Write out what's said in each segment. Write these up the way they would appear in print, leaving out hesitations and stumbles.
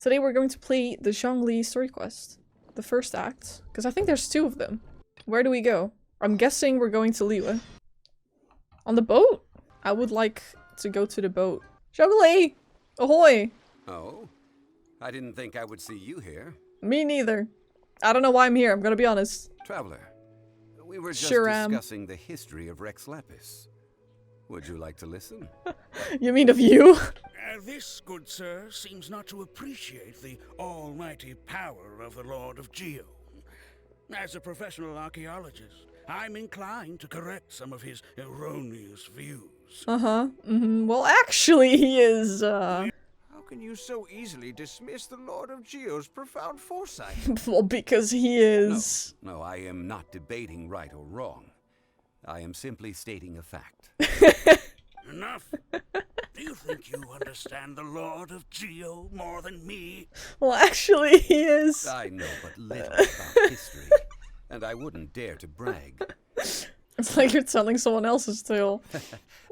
Today we're going to play the Zhongli Story Quest. The first act. Because I think there's 2 of them. Where do we go? I'm guessing we're going to Liyue. On the boat? I would like to go to the boat. Zhongli! Ahoy! Oh? I didn't think I would see you here. Me neither. I don't know why I'm here, I'm gonna be honest. Traveler, we were just Sure discussing the history of Rex Lapis. Would you like to listen? You mean of you? This, good sir, seems not to appreciate the almighty power of the Lord of Geo. As a professional archaeologist, I'm inclined to correct some of his erroneous views. Well, actually, he is, How can you so easily dismiss the Lord of Geo's profound foresight? well, because he is... No, I am not debating right or wrong. I am simply stating a fact. Enough. Do you think you understand the Lord of Geo more than me? Well, actually, he is. I know but little about history, and I wouldn't dare to brag. It's like you're telling someone else's tale.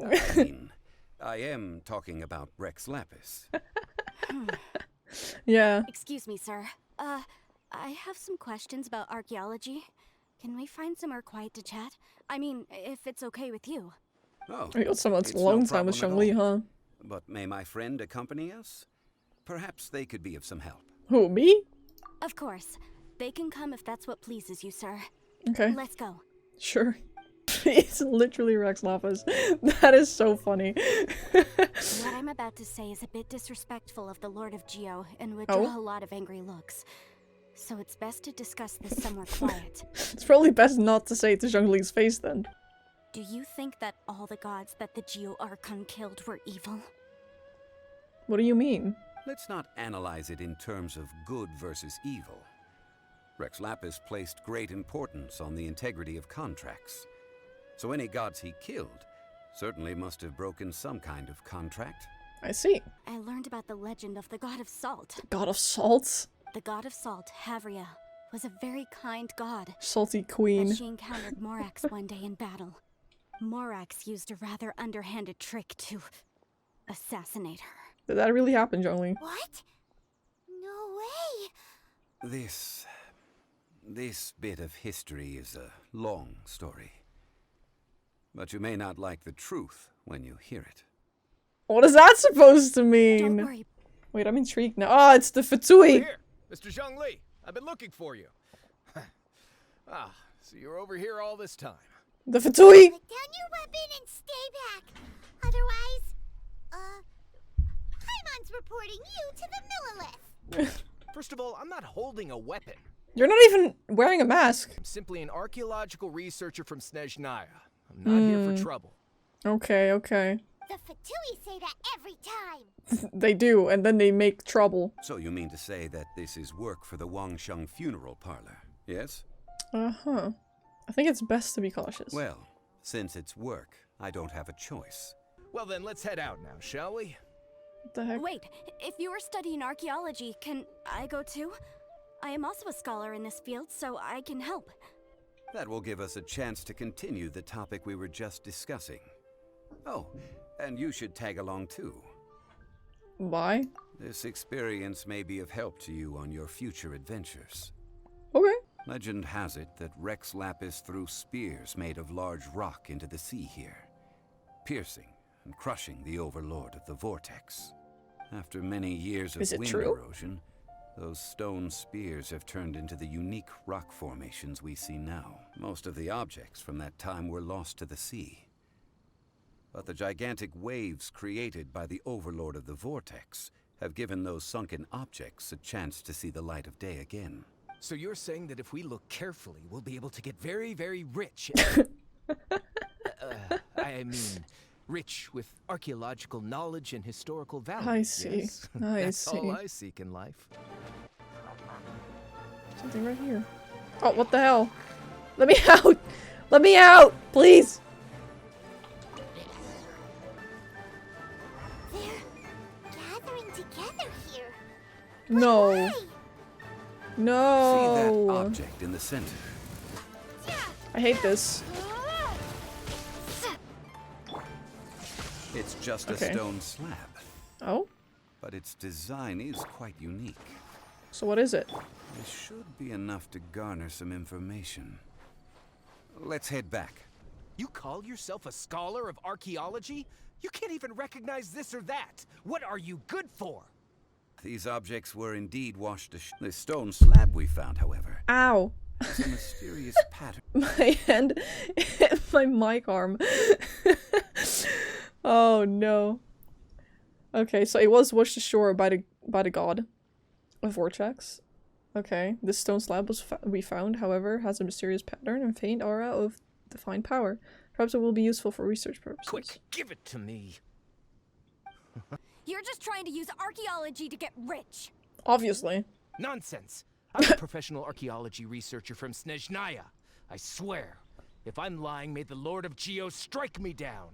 I mean, I am talking about Rex Lapis. Yeah. Excuse me, sir. I have some questions about archaeology. Can we find somewhere quiet to chat? I mean, if it's okay with you. Oh, I got someone's it's long no time with problem at Zhongli, all. huh? But may my friend accompany us? Perhaps they could be of some help. Who, me? Of course. They can come if that's what pleases you, sir. Okay. Let's go. Sure. It's literally Rex Lapis. That is so funny. What I'm about to say is a bit disrespectful of the Lord of Geo and would draw a lot of angry looks. So it's best to discuss this somewhere quiet. It's probably best not to say it to Zhongli's face then. Do you think that all the gods that the Geo Archon killed were evil? What do you mean? Let's not analyze it in terms of good versus evil. Rex Lapis placed great importance on the integrity of contracts. So any gods he killed certainly must have broken some kind of contract. I see. I learned about the legend of the god of salt. God of Salt? The god of salt, Havria, was a very kind god. Salty queen. As she encountered Morax one day in battle, Morax used a rather underhanded trick to assassinate her. Did that really happen, Zhongli? What? No way! This bit of history is a long story. But you may not like the truth when you hear it. What is that supposed to mean? Don't worry. Wait, I'm intrigued now. Oh, it's the Fatui! Here, Mr. Zhongli. I've been looking for you. So you're over here all this time. The Fatui! Put down your weapon and stay back. Otherwise, Paimon's reporting you to the Millilith. First of all, I'm not holding a weapon. You're not even wearing a mask. I'm simply an archaeological researcher from Snezhnaya. I'm not here for trouble. Okay, okay. The Fatui say that every time. They do, and then they make trouble. So you mean to say that this is work for the Wangsheng funeral parlor, yes? Uh-huh. I think it's best to be cautious. Well, since it's work, I don't have a choice. Well then, let's head out now, shall we? What the heck? Wait, if you are studying archaeology, can I go too? I am also a scholar in this field, so I can help. That will give us a chance to continue the topic we were just discussing. Oh, and you should tag along too. Why? This experience may be of help to you on your future adventures. Okay. Legend has it that Rex Lapis threw spears made of large rock into the sea here, piercing and crushing the overlord of the vortex. After many years of wind erosion, those stone spears have turned into the unique rock formations we see now. Most of the objects from that time were lost to the sea. But the gigantic waves created by the overlord of the vortex have given those sunken objects a chance to see the light of day again. So you're saying that if we look carefully, we'll be able to get very, very rich. I mean, rich with archaeological knowledge and historical value. I see. Yes? I That's see. all I seek in life. Something right here. Oh, what the hell? Let me out! Let me out! Please! They're gathering together here. No. Why? No. See that object in the center? I hate this. It's just a stone slab. Oh? but its design is quite unique. So what is it? This should be enough to garner some information. Let's head back. You call yourself a scholar of archaeology? You can't even recognize this or that. What are you good for? These objects were indeed washed ashore. The stone slab we found, however, Ow. is a mysterious pattern. My hand hit my mic arm. Oh no. Okay, so it was washed ashore by the god of vortex. Okay, this stone slab we found, however, has a mysterious pattern and faint aura of divine power. Perhaps it will be useful for research purposes. Quick, give it to me. You're just trying to use archaeology to get rich. Obviously. Nonsense. I'm a professional archaeology researcher from Snezhnaya. I swear. If I'm lying, may the Lord of Geo strike me down.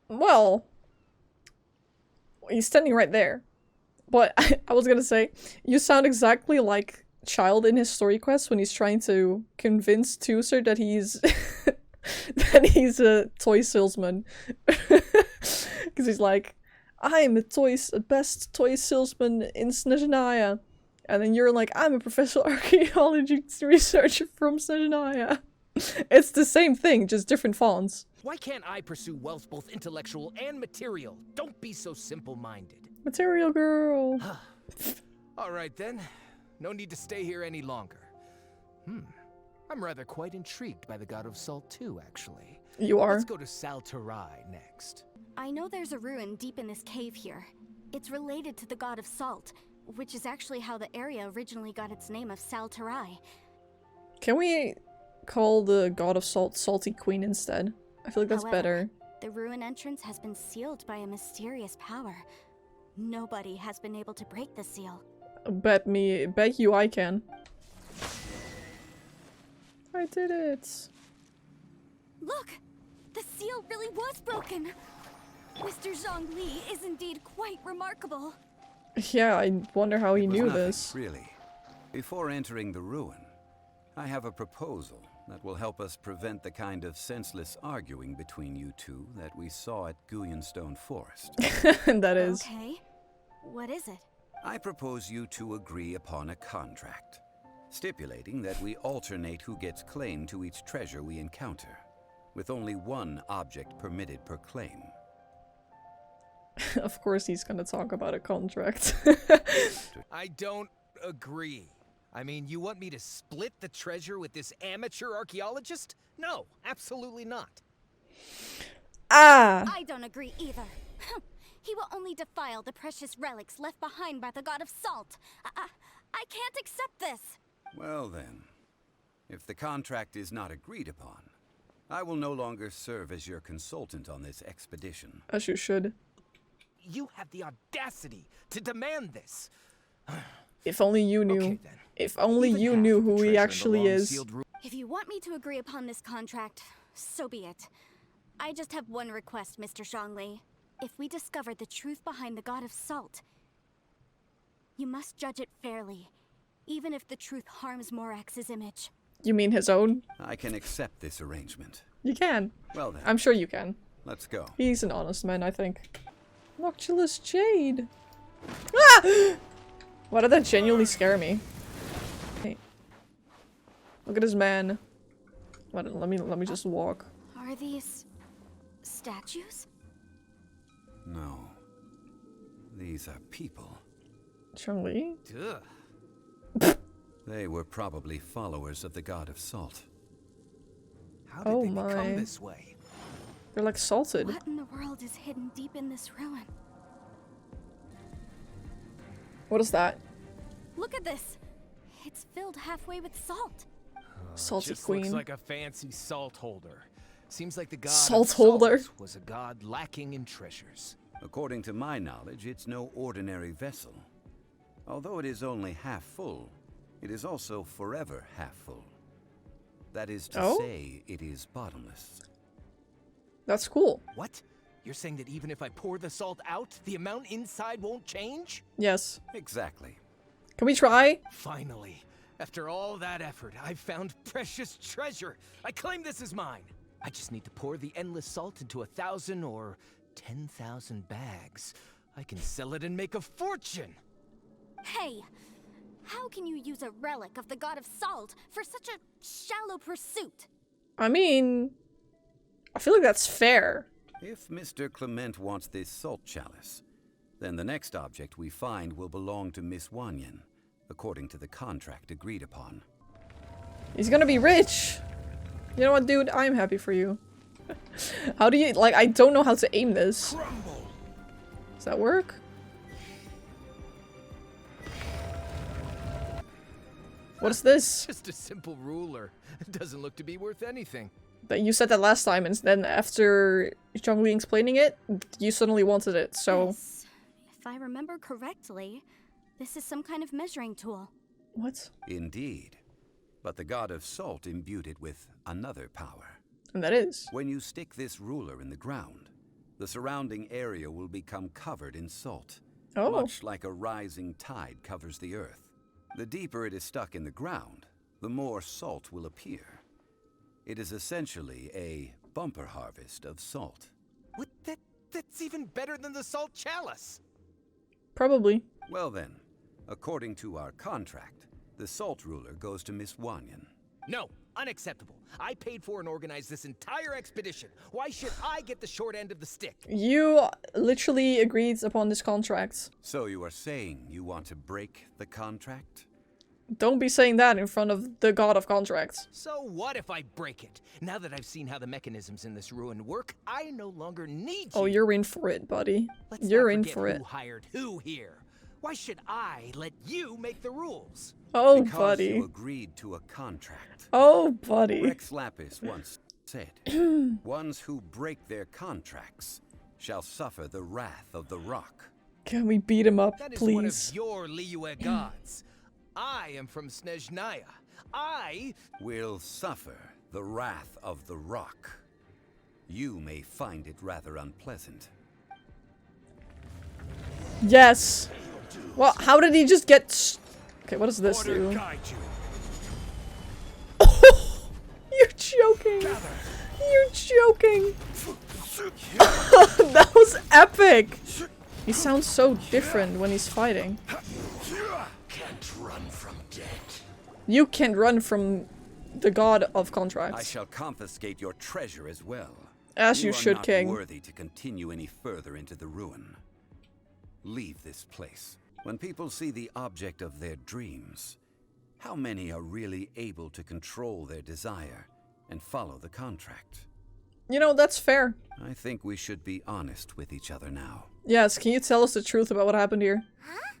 Well, he's standing right there. But I was gonna say, you sound exactly like Child in his story quest when he's trying to convince Tooser that he's that he's a toy salesman. Because he's like, I'm a best toy salesman in Snezhnaya. And then you're like, I'm a professional archaeology researcher from Snezhnaya. It's the same thing, just different fonts. Why can't I pursue wealth both intellectual and material? Don't be so simple-minded. Material girl. All right then. No need to stay here any longer. I'm rather quite intrigued by the god of salt too, actually. You are. Let's go to Saltarai next. I know there's a ruin deep in this cave here. It's related to the god of salt, which is actually how the area originally got its name of Saltarai. Can we call the god of salt Salty Queen instead? I feel like that's However, better. The ruin entrance has been sealed by a mysterious power. Nobody has been able to break the seal. Bet you I can. I did it. Look! The seal really was broken! Mr. Zhongli is indeed quite remarkable. Yeah, I wonder how he It was knew nothing, this. really. Before entering the ruin, I have a proposal that will help us prevent the kind of senseless arguing between you two that we saw at Guyonstone Forest. That is. Okay. What is it? I propose you two agree upon a contract, stipulating that we alternate who gets claim to each treasure we encounter, with only one object permitted per claim. Of course he's gonna talk about a contract. I don't agree. I mean, you want me to split the treasure with this amateur archaeologist? No, absolutely not. Ah! I don't agree either. He will only defile the precious relics left behind by the god of salt. I can't accept this. Well then, if the contract is not agreed upon, I will no longer serve as your consultant on this expedition. As you should. You have the audacity to demand this. If only you knew. Okay, then. If only Even you half knew of the who he treasure in the actually long is. sealed room- If you want me to agree upon this contract, so be it. I just have one request, Mr. Zhongli. If we discover the truth behind the god of salt, you must judge it fairly, even if the truth harms Morax's image. You mean his own? I can accept this arrangement. You can. Well then, I'm sure you can. let's go. He's an honest man, I think. Noctulus Jade! Ah! Why did that genuinely scare me? Hey. Look at this man. What, let me just walk. Are these statues? No. These are people. Zhongli? Ugh. They were probably followers of the god of salt. How did Oh they my. become this way? They're like salted. What in the world is hidden deep in this ruin? What is that? Look at this! It's filled halfway with salt. Salty Just Queen. looks like a fancy salt holder. Seems like the god Salt of holder. salt was a god lacking in treasures. According to my knowledge, it's no ordinary vessel. Although it is only half full, it is also forever half full. That is to Oh? say, it is bottomless. That's cool. What? You're saying that even if I pour the salt out, the amount inside won't change? Yes. Exactly. Can we try? Finally, after all that effort, I've found precious treasure. I claim this as mine. I just need to pour the endless salt into 1,000 or 10,000 bags. I can sell it and make a fortune! Hey! How can you use a relic of the god of salt for such a shallow pursuit? I mean, I feel like that's fair. If Mr. Clement wants this salt chalice, then the next object we find will belong to Miss Wanyan, according to the contract agreed upon. He's gonna be rich. You know what, dude? I'm happy for you. How do you, like, I don't know how to aim this. Crumble. Does that work? What's this? Just a simple ruler. It doesn't look to be worth anything. That you said that last time, and then after Zhongli explaining it, you suddenly wanted it, so... Yes. If I remember correctly, this is some kind of measuring tool. What? Indeed. But the god of salt imbued it with another power. And that is? When you stick this ruler in the ground, the surrounding area will become covered in salt. Oh. Much like a rising tide covers the earth. The deeper it is stuck in the ground, the more salt will appear. It is essentially a bumper harvest of salt. What? That's even better than the salt chalice! Probably. Well then, according to our contract, the salt ruler goes to Miss Wanyan. No, unacceptable. I paid for and organized this entire expedition. Why should I get the short end of the stick? You literally agreed upon this contract. So you are saying you want to break the contract? Don't be saying that in front of the god of contracts. So what if I break it? Now that I've seen how the mechanisms in this ruin work, I no longer need you. Oh, you're in for it, buddy. Let's You're not in forget for it. who hired who here. Why should I let you make the rules? Oh, Because buddy. you agreed to a contract. Oh, buddy. Rex Lapis once said, ones who break their contracts shall suffer the wrath of the rock. Can we beat him up, That is one of please? your Liyue gods. I am from Snezhnaya. I Will suffer the wrath of the rock. You may find it rather unpleasant. Yes. Well, how did he just get... Okay, what does this Order do? guide you. You're joking. You're joking. That was epic. He sounds so different when he's fighting. Can't run from death. You can't run from the god of contracts. I shall confiscate your treasure as well. As you are should, not King. worthy to continue any further into the ruin. Leave this place. When people see the object of their dreams, how many are really able to control their desire and follow the contract? You know, that's fair. I think we should be honest with each other now. Yes, can you tell us the truth about what happened here? Huh?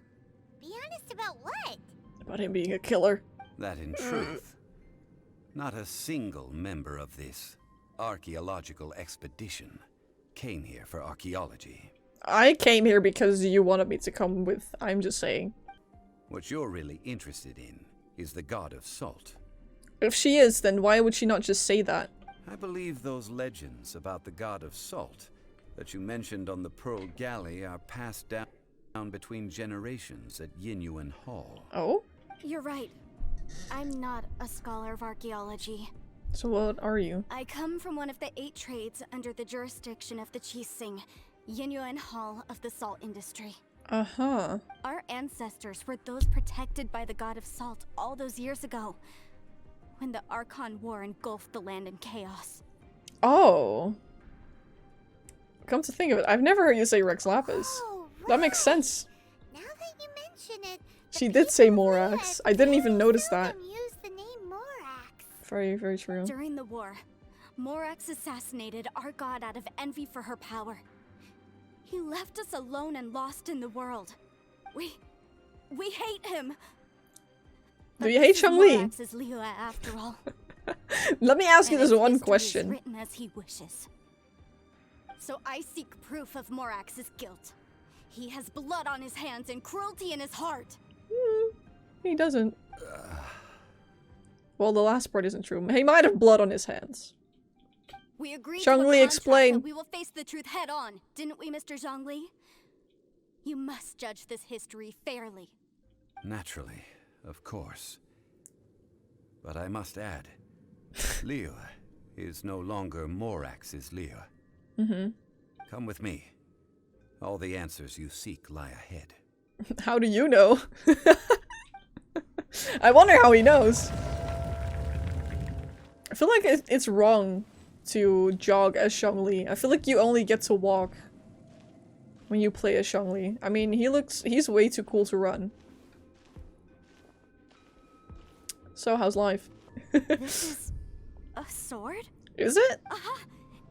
Be honest about what? About him being a killer. That in truth, not a single member of this archaeological expedition came here for archaeology. I came here because you wanted me to come with, I'm just saying. What you're really interested in is the god of salt. If she is, then why would she not just say that? I believe those legends about the god of salt that you mentioned on the Pearl Galley are passed down between generations at Yinyuan Hall. Oh? You're right. I'm not a scholar of archaeology. So what are you? I come from one of the 8 trades under the jurisdiction of the Chising, Yinyuan Hall of the salt industry. Uh-huh. Our ancestors were those protected by the god of salt all those years ago, when the Archon War engulfed the land in chaos. Oh. Come to think of it, I've never heard you say Rex Lapis. Oh, That makes sense. Now that you mention it, the She did say people Morax. here I didn't even notice that. seldom use the name Morax. Very, very true. During the war, Morax assassinated our god out of envy for her power. He left us alone and lost in the world. We hate him. Do you hate Zhongli? Morax's Liyue after all. Let me ask you And this his one history is question. written as he wishes. So I seek proof of Morax's guilt. He has blood on his hands and cruelty in his heart. He doesn't. Well, the last part isn't true. He might have blood on his hands. We agreed Zhongli, to a contract explain. that we will face the truth head on, didn't we, Mr. Zhongli? You must judge this history fairly. Naturally, of course. But I must add, Liyue is no longer Morax's Liyue. Come with me. All the answers you seek lie ahead. How do you know? I wonder how he knows. I feel like it's wrong to jog as Zhongli. I feel like you only get to walk when you play as Zhongli. I mean, he's way too cool to run. So, how's life? This is a sword? Is it?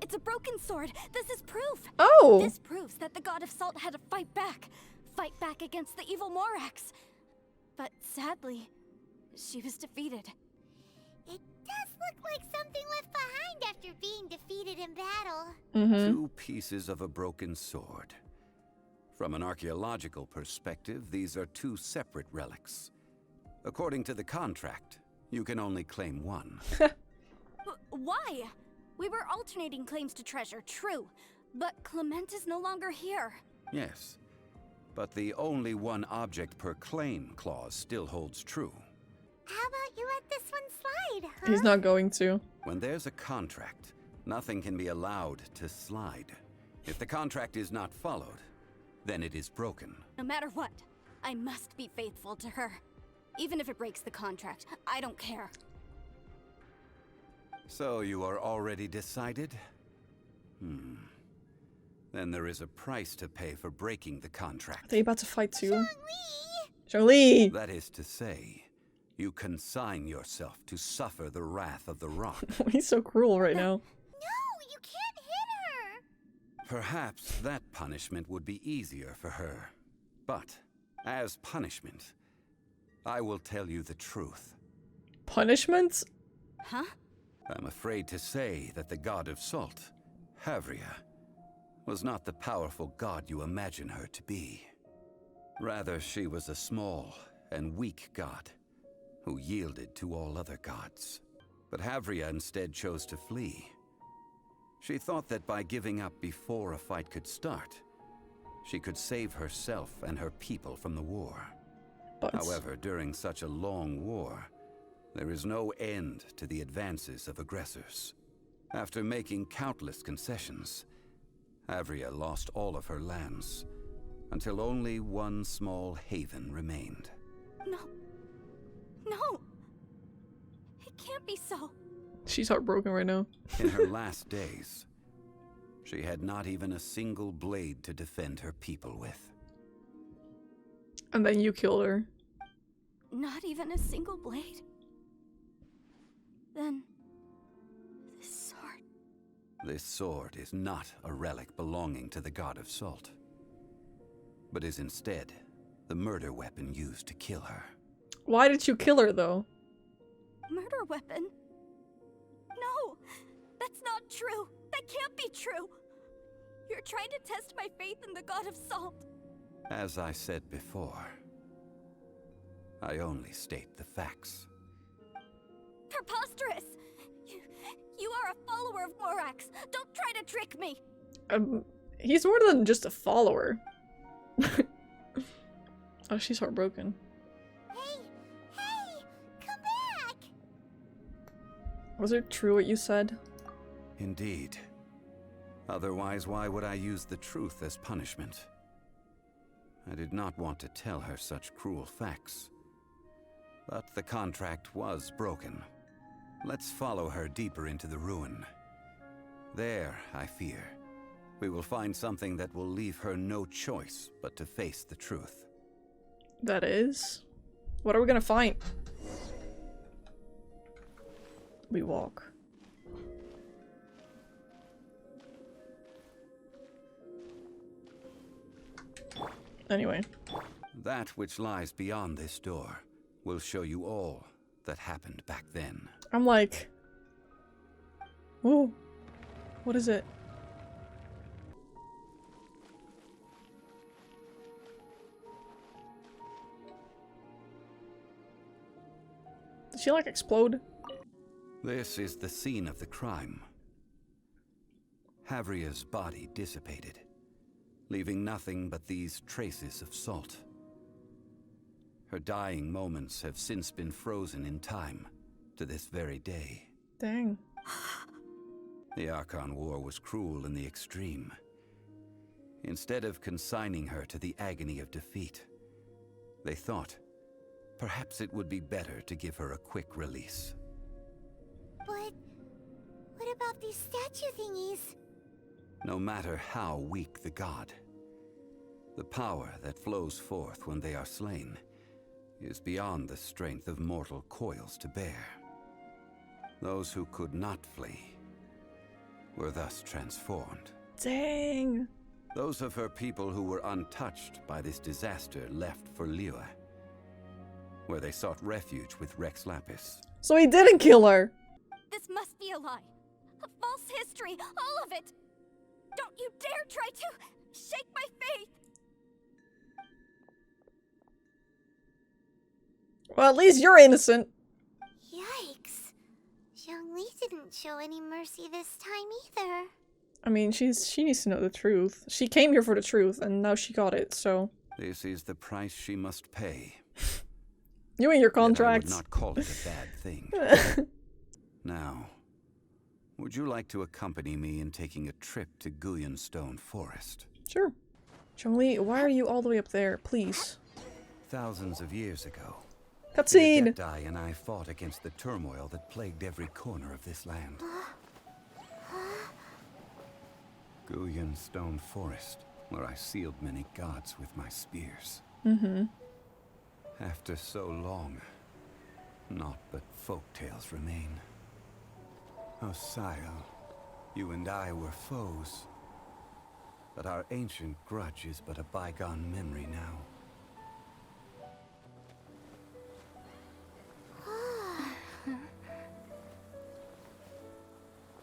It's a broken sword. This is proof. Oh! This proves that the god of salt had to fight back. Fight back against the evil Morax. But sadly, she was defeated. It does look like something left behind after being defeated in battle. Mm-hmm. 2 pieces of a broken sword. From an archaeological perspective, these are 2 separate relics. According to the contract, you can only claim 1. Why? We were alternating claims to treasure, true. But Clement is no longer here. Yes, but the only 1 object per claim clause still holds true. How about you let this one slide, huh? He's not going to. When there's a contract, nothing can be allowed to slide. If the contract is not followed, then it is broken. No matter what, I must be faithful to her. Even if it breaks the contract, I don't care. So you are already decided? Then there is a price to pay for breaking the contract. Are they about to fight too? Zhongli! Zhongli! That is to say, you consign yourself to suffer the wrath of the rock. He's so cruel right now. No, you can't hit her! Perhaps that punishment would be easier for her. But, as punishment, I will tell you the truth. Punishment? Huh? I'm afraid to say that the god of salt, Havria, was not the powerful god you imagine her to be. Rather, she was a small and weak god who yielded to all other gods. But Havria instead chose to flee. She thought that by giving up before a fight could start, she could save herself and her people from the war. But However, during such a long war, there is no end to the advances of aggressors. After making countless concessions, Havria lost all of her lands, until only 1 small haven remained. No. No. It can't be so. she's heartbroken right now. In her last days, she had not even a single blade to defend her people with. And then you killed her. Not even a single blade? Then... this sword... This sword is not a relic belonging to the god of salt, but is instead the murder weapon used to kill her. Why did you kill her, though? Murder weapon? No! That's not true! That can't be true! You're trying to test my faith in the god of salt! As I said before, I only state the facts. Preposterous! You are a follower of Morax! Don't try to trick me! He's more than just a follower. Oh, she's heartbroken. Hey, come back! Was it true what you said? Indeed. Otherwise, why would I use the truth as punishment? I did not want to tell her such cruel facts. But the contract was broken. Let's follow her deeper into the ruin. There, I fear, we will find something that will leave her no choice but to face the truth. That is? What are we gonna find? We walk. Anyway. That which lies beyond this door will show you all that happened back then. I'm like... Ooh. What is it? Did she like explode? This is the scene of the crime. Havria's body dissipated, leaving nothing but these traces of salt. Her dying moments have since been frozen in time to this very day. Dang. The Archon War was cruel in the extreme, instead of consigning her to the agony of defeat. They thought perhaps it would be better to give her a quick release. But what about these statue thingies? No matter how weak the god, the power that flows forth when they are slain is beyond the strength of mortal coils to bear. Those who could not flee were thus transformed. Dang. Those of her people who were untouched by this disaster left for Liyue, where they sought refuge with Rex Lapis. So he didn't kill her. This must be a lie. A false history, all of it. Don't you dare try to shake my faith. Well, at least you're innocent. Yikes. Zhongli didn't show any mercy this time either. I mean, she needs to know the truth. She came here for the truth, and now she got it, so... This is the price she must pay. You and your Yet I would contracts. not call it a bad thing. Now, would you like to accompany me in taking a trip to Guyan Stone Forest? Sure. Zhongli, why are you all the way up there? Please. Thousands of years ago, Cutscene! Dai and I fought against the turmoil that plagued every corner of this land. Guyan Stone Forest, where I sealed many gods with my spears. Mm-hmm. After so long, naught but folk tales remain. Oh, Sile, you and I were foes. But our ancient grudge is but a bygone memory now.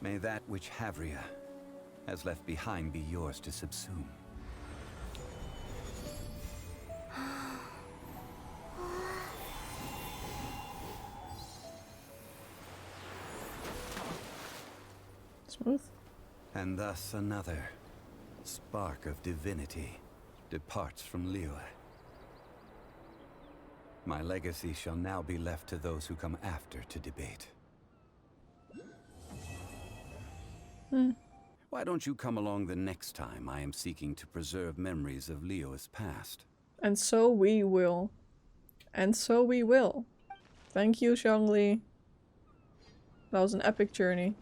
May that which Havria has left behind be yours to subsume. Smooth. And thus another spark of divinity departs from Liyue. My legacy shall now be left to those who come after to debate. Why don't you come along the next time I am seeking to preserve memories of Liyue's past? And so we will. And so we will. Thank you, Zhongli. That was an epic journey.